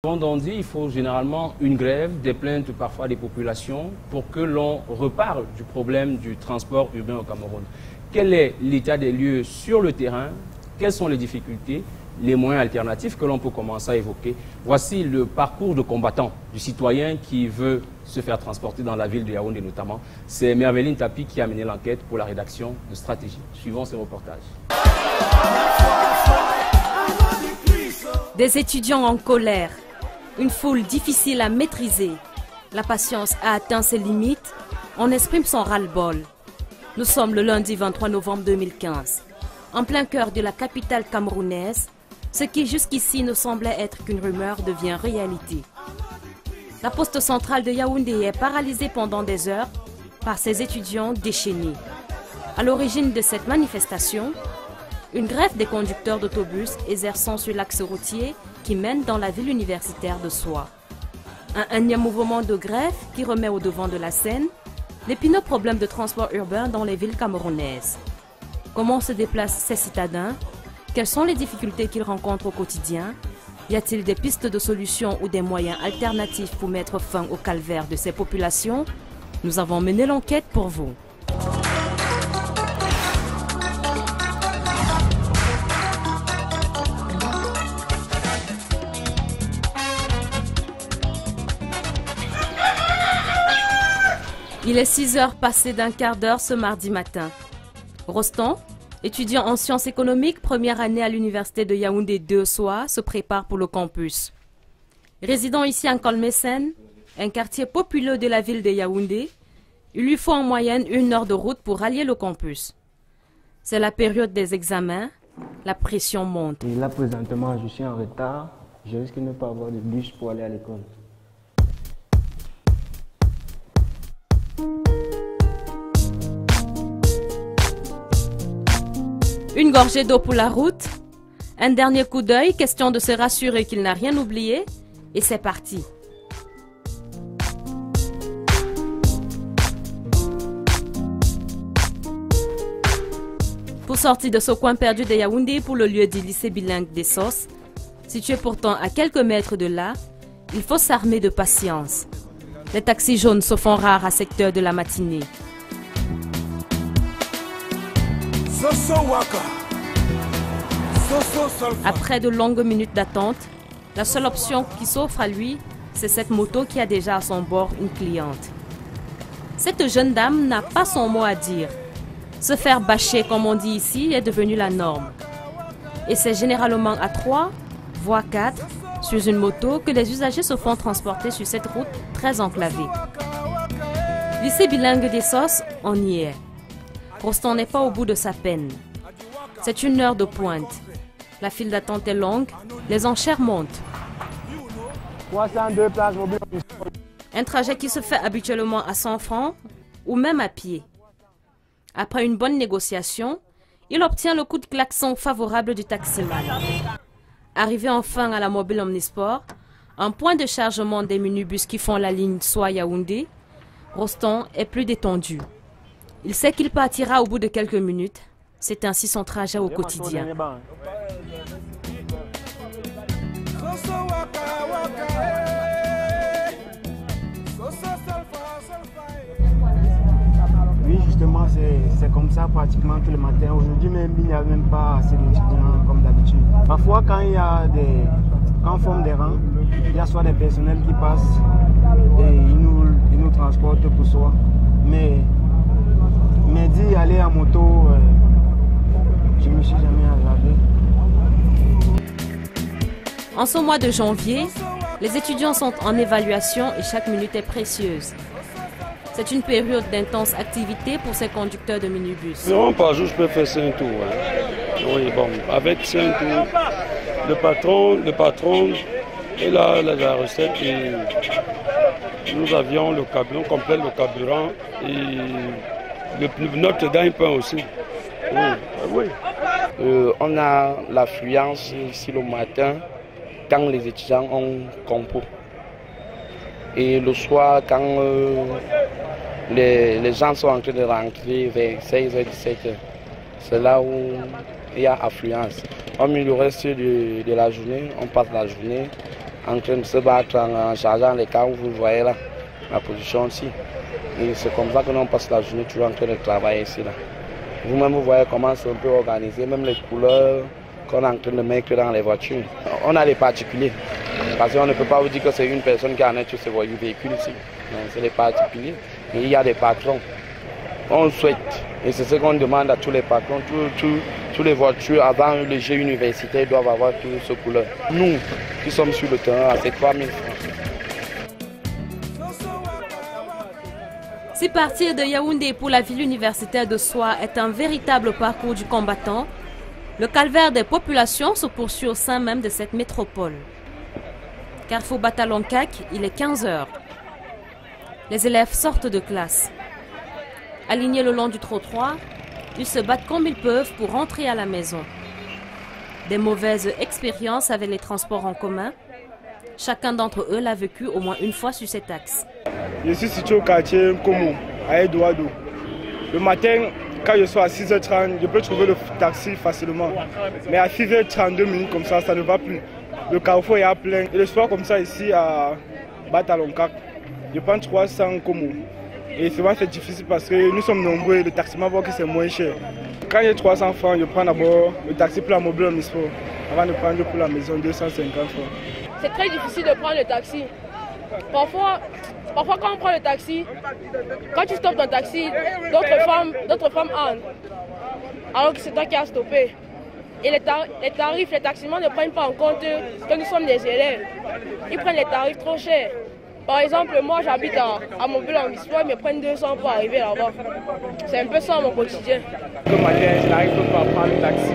Comme on dit, il faut généralement une grève, des plaintes parfois des populations pour que l'on reparle du problème du transport urbain au Cameroun. Quel est l'état des lieux sur le terrain? Quelles sont les difficultés, les moyens alternatifs que l'on peut commencer à évoquer? Voici le parcours de combattant du citoyen qui veut se faire transporter dans la ville de Yaoundé notamment. C'est Merveline Tapi qui a mené l'enquête pour la rédaction de Stratégie. Suivons ce reportage. Des étudiants en colère, une foule difficile à maîtriser. La patience a atteint ses limites, on exprime son ras-le-bol. Nous sommes le lundi 23 novembre 2015. En plein cœur de la capitale camerounaise, ce qui jusqu'ici ne semblait être qu'une rumeur devient réalité. La poste centrale de Yaoundé est paralysée pendant des heures par ces étudiants déchaînés. À l'origine de cette manifestation, une grève des conducteurs d'autobus exerçant sur l'axe routier qui mène dans la ville universitaire de Soie. Un énième mouvement de grève qui remet au devant de la scène l'épineux problème de transport urbain dans les villes camerounaises. Comment se déplacent ces citadins? Quelles sont les difficultés qu'ils rencontrent au quotidien? Y a-t-il des pistes de solutions ou des moyens alternatifs pour mettre fin au calvaire de ces populations? Nous avons mené l'enquête pour vous. Il est 6 heures passées d'un quart d'heure ce mardi matin. Rostand, étudiant en sciences économiques, première année à l'université de Yaoundé 2 Soie, se prépare pour le campus. Résidant ici à Nkolmesen, un quartier populeux de la ville de Yaoundé, il lui faut en moyenne 1 heure de route pour rallier le campus. C'est la période des examens, la pression monte. Et là présentement je suis en retard, je risque de ne pas avoir de bus pour aller à l'école. Une gorgée d'eau pour la route, un dernier coup d'œil, question de se rassurer qu'il n'a rien oublié, et c'est parti. Pour sortir de ce coin perdu de Yaoundé pour le lieu du lycée bilingue des Sosses, situé pourtant à quelques mètres de là, il faut s'armer de patience. Les taxis jaunes se font rares à cette heure de la matinée. Après de longues minutes d'attente, la seule option qui s'offre à lui, c'est cette moto qui a déjà à son bord une cliente. Cette jeune dame n'a pas son mot à dire. Se faire bâcher, comme on dit ici, est devenu la norme. Et c'est généralement à 3, voire 4, sur une moto que les usagers se font transporter sur cette route très enclavée. Lycée bilingue des Sosses, on y est. Rostand n'est pas au bout de sa peine. C'est 1 heure de pointe. La file d'attente est longue, les enchères montent. 302 places mobiles. Un trajet qui se fait habituellement à 100 francs ou même à pied. Après une bonne négociation, il obtient le coup de klaxon favorable du taximan. Arrivé enfin à la mobile Omnisport, un point de chargement des minibus qui font la ligne Soie-Yaoundé, Rostand est plus détendu. Il sait qu'il partira au bout de quelques minutes. C'est ainsi son trajet au quotidien. Oui, justement, c'est comme ça pratiquement tous les matins. Aujourd'hui même, il n'y a même pas assez d'étudiants comme d'habitude. Parfois, quand on forme des rangs, il y a soit des personnels qui passent et ils nous transportent pour soi. Mais dit aller en moto, je ne me suis jamais aggravé. En ce mois de janvier, les étudiants sont en évaluation et chaque minute est précieuse. C'est une période d'intense activité pour ces conducteurs de minibus. Non, par jour, je peux faire 5 tours. Hein. Oui, bon, avec 5 tours, le patron et la recette, nous avions le carburant complet, le carburant et notre gagne-pain aussi. Oui. On a l'affluence ici le matin quand les étudiants ont compo. Et le soir, quand les gens sont en train de rentrer vers 16h, 17h, c'est là où il y a affluence. Comme le reste de la journée, on passe la journée en train de se battre en chargeant les carros, vous voyez là, la position ici. Et c'est comme ça que l'on passe la journée toujours en train de travailler ici. Vous-même, vous voyez comment c'est un peu organisé, même les couleurs qu'on est en train de mettre dans les voitures. On a les particuliers, parce qu'on ne peut pas vous dire que c'est une personne qui en est sur ce véhicule ici. C'est les particuliers. Et il y a des patrons. On souhaite, et c'est ce qu'on demande à tous les patrons, tous les voitures avant le jeu universitaire doivent avoir toutes ces couleurs. Nous qui sommes sur le terrain, c'est 3 000 francs. Si partir de Yaoundé pour la ville universitaire de Soie est un véritable parcours du combattant, le calvaire des populations se poursuit au sein même de cette métropole. Carrefour Bata-Lonkak, il est 15 h. Les élèves sortent de classe. Alignés le long du trottoir, ils se battent comme ils peuvent pour rentrer à la maison. Des mauvaises expériences avec les transports en commun. Chacun d'entre eux l'a vécu au moins une fois sur cet axe. Je suis situé au quartier Nkomo, à Edouado. Le matin, quand je suis à 6h30, je peux trouver le taxi facilement. Mais à 6h32 comme ça ne va plus. Le carrefour est à plein. Et le soir comme ça ici à Bata-Lonkak, je prends 300 Nkomo. Et souvent c'est difficile parce que nous sommes nombreux, le taxi voit que c'est moins cher. Quand j'ai 300 francs, je prends d'abord le taxi pour la mobile en Misfo, avant de prendre pour la maison 250 francs. C'est très difficile de prendre le taxi. Parfois quand on prend le taxi, quand tu stoppes ton taxi, d'autres femmes entrent. Alors que c'est toi qui as stoppé. Et les tarifs, les taximans ne prennent pas en compte que nous sommes des élèves. Ils prennent les tarifs trop chers. Par exemple, moi j'habite à Mobile en Bispo, ils me prennent 200 pour arriver là-bas. C'est un peu ça mon quotidien. Le matin, je n'arrive pas à prendre le taxi.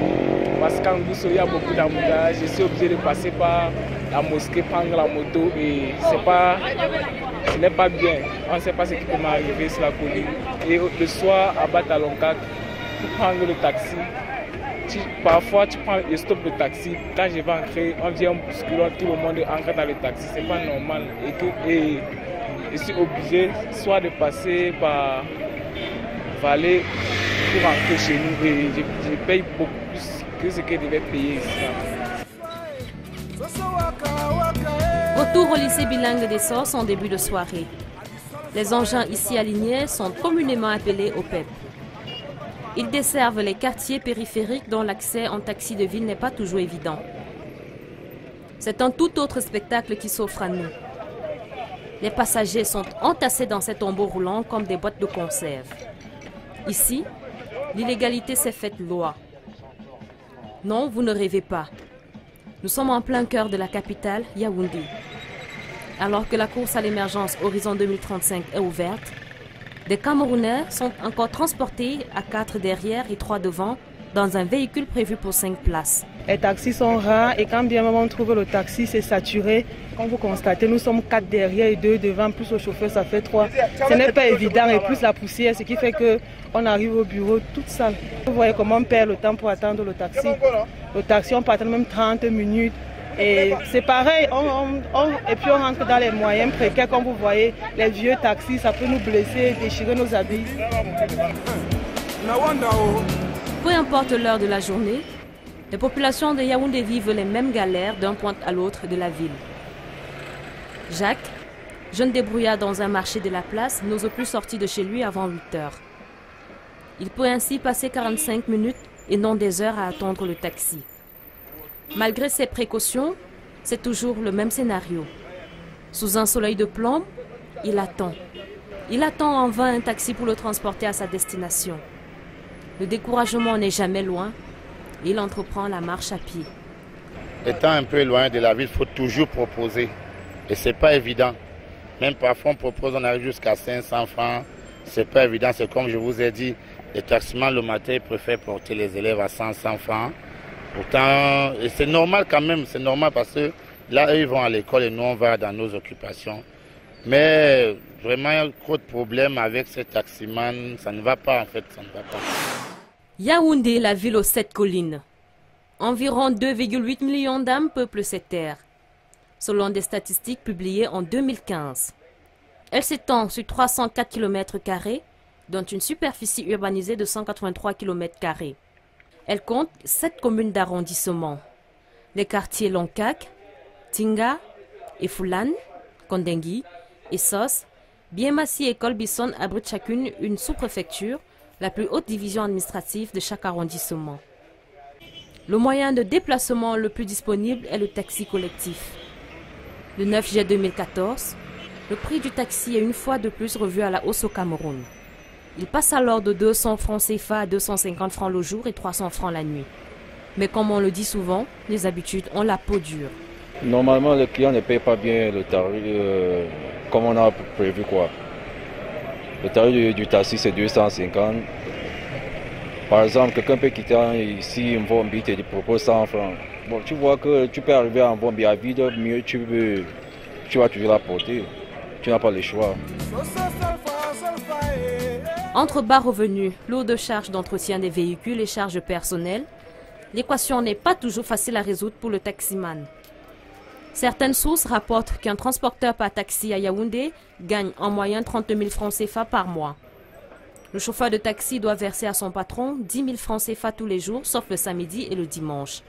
Parce qu'en Gousso, il y a beaucoup d'embouteillage. Je suis obligé de passer par la mosquée, prendre la moto et ce n'est pas bien. On ne sait pas ce qui peut m'arriver sur la colline. Et le soir, à Bata-Lonkak, pour prendre le taxi, parfois tu prends le stop de taxi. Quand je vais entrer, on vient bousculer, tout le monde entre dans le taxi. Ce n'est pas normal. Et je suis obligé soit de passer par Valais pour rentrer chez nous. Et je paye beaucoup plus que ce que je devais payer ici. Retour au lycée bilingue des Sources en début de soirée. Les engins ici alignés sont communément appelés OPEP. Ils desservent les quartiers périphériques dont l'accès en taxi de ville n'est pas toujours évident. C'est un tout autre spectacle qui s'offre à nous. Les passagers sont entassés dans ces tombeaux roulants comme des boîtes de conserve. Ici, l'illégalité s'est faite loi. Non, vous ne rêvez pas. Nous sommes en plein cœur de la capitale, Yaoundé. Alors que la course à l'émergence Horizon 2035 est ouverte, des Camerounais sont encore transportés à 4 derrière et 3 devant dans un véhicule prévu pour 5 places. Les taxis sont rares et quand bien même on trouve le taxi, c'est saturé. Comme vous constatez, nous sommes 4 derrière et 2 devant, plus le chauffeur, ça fait 3. Ce n'est pas évident et plus la poussière, ce qui fait qu'on arrive au bureau toute sale. Vous voyez comment on perd le temps pour attendre le taxi. Le taxi, on peut attendre même 30 minutes. Et c'est pareil, et puis on rentre dans les moyens précaires, comme vous voyez, les vieux taxis, ça peut nous blesser, déchirer nos habits. Peu importe l'heure de la journée, les populations de Yaoundé vivent les mêmes galères d'un point à l'autre de la ville. Jacques, jeune débrouillard dans un marché de la place, n'ose plus sortir de chez lui avant 8 h. Il peut ainsi passer 45 minutes et non des heures à attendre le taxi. Malgré ses précautions, c'est toujours le même scénario. Sous un soleil de plomb, il attend. Il attend en vain un taxi pour le transporter à sa destination. Le découragement n'est jamais loin. Il entreprend la marche à pied. Étant un peu loin de la ville, il faut toujours proposer. Et ce n'est pas évident. Même parfois, on propose, on arrive jusqu'à 500 francs. Ce n'est pas évident. C'est comme je vous ai dit, les taximans le matin préfèrent porter les élèves à 100 francs. Pourtant, c'est normal quand même, c'est normal parce que là, eux, ils vont à l'école et nous, on va dans nos occupations. Mais vraiment, il y a trop de problèmes avec ces taximans, ça ne va pas en fait, ça ne va pas. Yaoundé, la ville aux 7 collines. Environ 2,8 millions d'âmes peuplent cette terre, selon des statistiques publiées en 2015. Elle s'étend sur 304 km², dont une superficie urbanisée de 183 km². Elle compte 7 communes d'arrondissement. Les quartiers Lonkak, Tinga, Efoulan, Kondengui et Sos, Biémassi et Colbisson abritent chacune une sous-préfecture, la plus haute division administrative de chaque arrondissement. Le moyen de déplacement le plus disponible est le taxi collectif. Le 9 juillet 2014, le prix du taxi est une fois de plus revu à la hausse au Cameroun. Il passe alors de 200 francs CFA à 250 francs le jour et 300 francs la nuit. Mais comme on le dit souvent, les habitudes ont la peau dure. Normalement, le client ne paye pas bien le tarif comme on a prévu, quoi. Le tarif du taxi, c'est 250. Par exemple, quelqu'un peut quitter ici une Vombi et te propose 100 francs. Bon, tu vois que tu peux arriver en Vombi à vide, mieux tu vas toujours la porter. Tu n'as pas le choix. Entre bas revenus, lourd de charges d'entretien des véhicules et charges personnelles, l'équation n'est pas toujours facile à résoudre pour le taximan. Certaines sources rapportent qu'un transporteur par taxi à Yaoundé gagne en moyenne 30 000 francs CFA par mois. Le chauffeur de taxi doit verser à son patron 10 000 francs CFA tous les jours, sauf le samedi et le dimanche.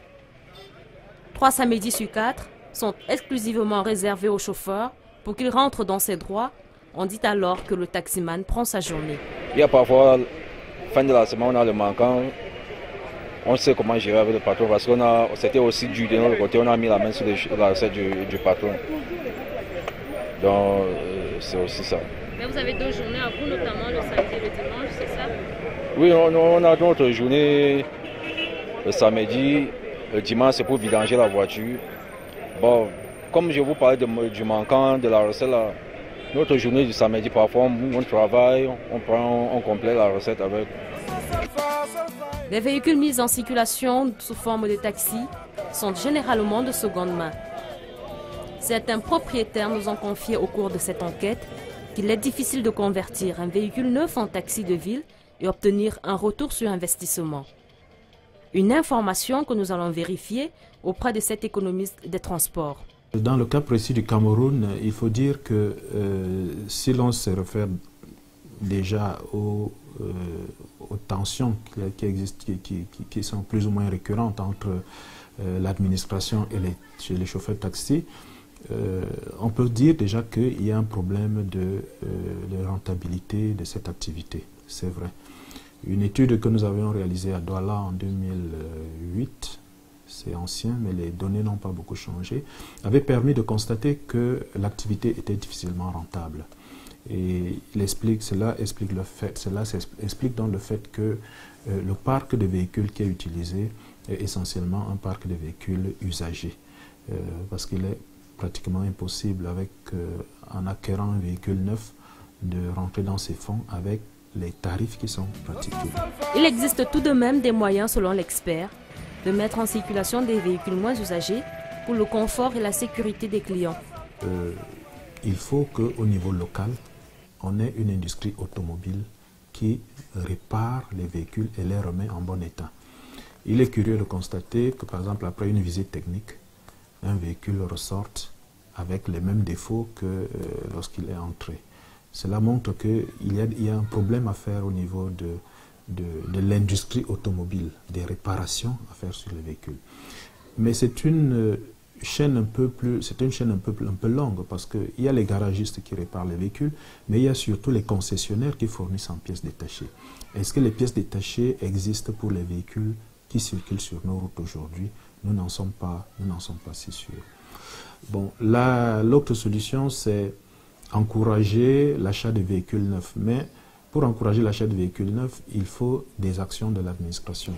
3 samedis sur 4 sont exclusivement réservés aux chauffeurs pour qu'ils rentrent dans ses droits. On dit alors que le taximan prend sa journée. Il y a parfois, fin de la semaine, on a le manquant. On sait comment gérer avec le patron parce que c'était aussi dû de notre côté. On a mis la main sur la recette du patron. Donc, c'est aussi ça. Mais vous avez 2 journées à vous, notamment le samedi et le dimanche, c'est ça? Oui, on a notre journée le samedi. Le dimanche, c'est pour vidanger la voiture. Bon, comme je vous parlais du manquant, de la recette, là, notre journée du samedi, parfois, on travaille, on complète la recette avec. Les véhicules mis en circulation sous forme de taxi sont généralement de seconde main. Certains propriétaires nous ont confié au cours de cette enquête qu'il est difficile de convertir un véhicule neuf en taxi de ville et obtenir un retour sur investissement. Une information que nous allons vérifier auprès de cet économiste des transports. Dans le cas précis du Cameroun, il faut dire que si l'on se réfère déjà aux tensions qui existent, qui sont plus ou moins récurrentes entre l'administration et les chauffeurs de taxi, on peut dire déjà qu'il y a un problème de rentabilité de cette activité, c'est vrai. Une étude que nous avions réalisée à Douala en 2008, c'est ancien, mais les données n'ont pas beaucoup changé, avait permis de constater que l'activité était difficilement rentable. Et cela explique donc le fait que le parc de véhicules qui est utilisé est essentiellement un parc de véhicules usagés. Parce qu'il est pratiquement impossible, en acquérant un véhicule neuf, de rentrer dans ces fonds avec les tarifs qui sont pratiqués. Il existe tout de même des moyens, selon l'expert, de mettre en circulation des véhicules moins usagés pour le confort et la sécurité des clients. Il faut qu'au niveau local, on ait une industrie automobile qui répare les véhicules et les remet en bon état. Il est curieux de constater que, par exemple, après une visite technique, un véhicule ressorte avec les mêmes défauts que lorsqu'il est entré. Cela montre qu'il y a un problème à faire au niveau de l'industrie automobile, des réparations à faire sur les véhicules. Mais c'est une chaîne un peu longue parce qu'il y a les garagistes qui réparent les véhicules, mais il y a surtout les concessionnaires qui fournissent en pièces détachées. Est-ce que les pièces détachées existent pour les véhicules qui circulent sur nos routes aujourd'hui? Nous n'en sommes pas si sûrs. Bon, l'autre solution, c'est encourager l'achat de véhicules neufs. Mais pour encourager l'achat de véhicules neufs, il faut des actions de l'administration.